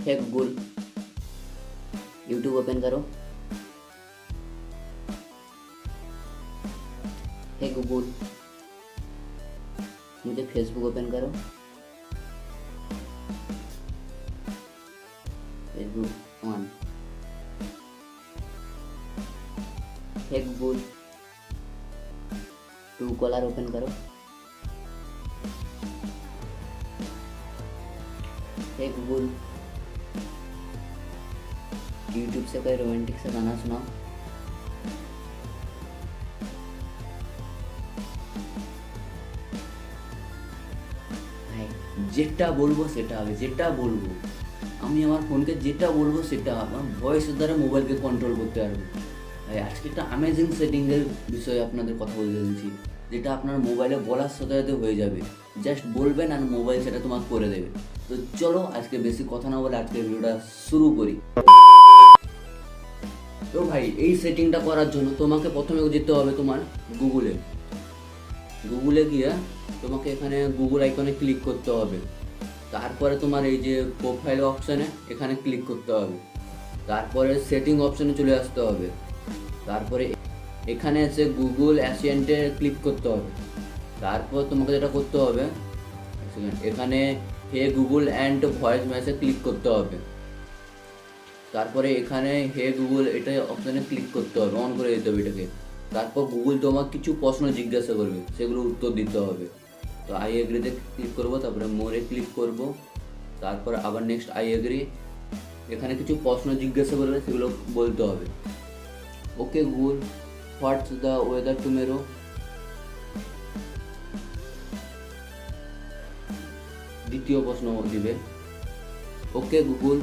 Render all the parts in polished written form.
हे Google, YouTube open करो। Hey Google, मुझे Facebook open करो। Facebook on. Hey Google, Truecaller open करो। Hey Google, YouTube से कोई रोमांटिक सा गाना सुनाओ। ভাই যেটা বলবো সেটা হবে, যেটা বলবো আমি আমার ফোনকে যেটা বলবো সেটা হবে, আমার ভয়েসের দ্বারা মোবাইলকে কন্ট্রোল করতে পারবো। ভাই আজকে একটা অ্যামেজিং সেটিংয়ের বিষয়ে আপনাদের কথা বলতে চাইছি, যেটা আপনার মোবাইলে বলার সাথে সাথে হয়ে যাবে। জাস্ট বলবেন আর মোবাইল সেটা তোমাকে করে দেবে। তো চলো আজকে বেশি কথা না বলে আজকে ভিডিওটা শুরু করি। তো ভাই এই সেটিংটা করার জন্য তোমাকে প্রথমে যেতে হবে তোমার গুগলে গিয়ে তোমাকে এখানে গুগল আইকনে ক্লিক করতে হবে। তারপরে তোমার এই যে প্রোফাইল অপশানে এখানে ক্লিক করতে হবে। তারপরে সেটিং অপশানে চলে আসতে হবে। তারপরে এখানে এসে গুগল অ্যাসিস্ট্যান্টে ক্লিক করতে হবে। তারপর তোমাকে যেটা করতে হবে এখানে hey Google and voice message click করতে হবে। তারপরে এখানে হে গুগল এটা অপশানে ক্লিক করতে হবে, অন করে দিতে হবে এটাকে। তারপর গুগল তোমাকে কিছু প্রশ্ন জিজ্ঞাসা করবে, সেগুলো উত্তর দিতে হবে। তো আই এগ্রিতে ক্লিক করবো, তারপরে মোরে ক্লিক করব, তারপর আবার নেক্সট আই এগ্রি। এখানে কিছু প্রশ্ন জিজ্ঞাসা করবে, সেগুলো বলতে হবে। Okay Google, what's the weather tomorrow. দ্বিতীয় প্রশ্ন দিবে, okay Google,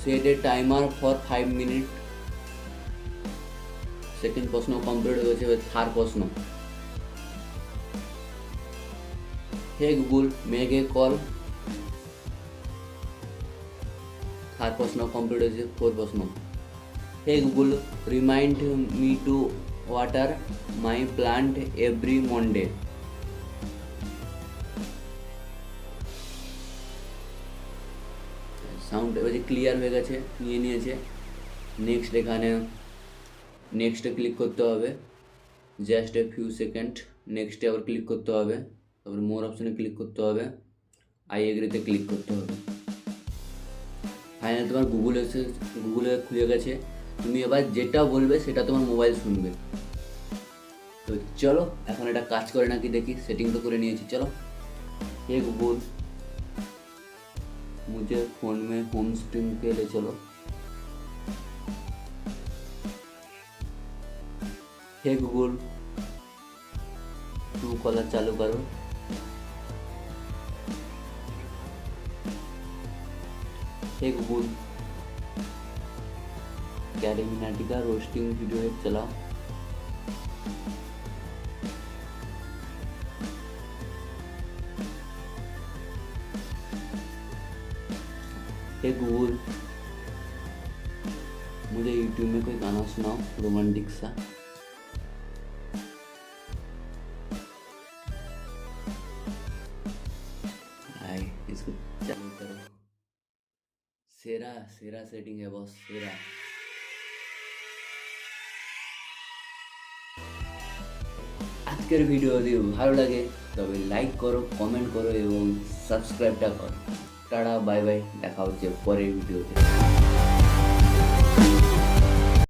set a timer for 5 minute. Second প্রশ্ন কমপ্লিট হয়ে গেছে। থার্ড প্রশ্ন, hey Google make a call. Third প্রশ্ন কমপ্লিট হয়েছে। ফোর্থ প্রশ্ন, hey Google remind me to water my plant every Monday. Sound এবার ক্লিয়ার হয়ে গেছে, নিয়েছে। নেক্সট এখানে নেক্সটে ক্লিক করতে হবে, জাস্ট এ ফিউ সেকেন্ড। নেক্সটে আবার ক্লিক করতে হবে, তারপরে মোর অপশানে ক্লিক করতে হবে, আই এগ্রিতে ক্লিক করতে হবে। ফাইনালি তোমার গুগলে খুলে গেছে। তুমি এবার যেটা বলবে সেটা তোমার মোবাইল শুনবে। তো চলো এখন এটা কাজ করে নাকি দেখি। সেটিং তো করে নিয়েছি, চলো। হে গুগল, मुझे फोन में होम स्क्रीन के लिए चलो। हे गूगल, ट्रू कॉलर चालू करो। हे गूगल, कैरे मिनाटी का रोस्टिंग वीडियो एक चलाओ। हे गूगल, मुझे यूट्यूब में कोई गाना सुनाओ रोमांटिक सा। हाय इसको चालू करो। सेरा सेटिंग है बॉस, सेरा। আজকের ভিডিও যদি ভালো লাগে তবে লাইক করো, কমেন্ট করো এবং সাবস্ক্রাইবটা করো। টাটা, বাই বাই, দেখা হচ্ছে পরের ভিডিওতে।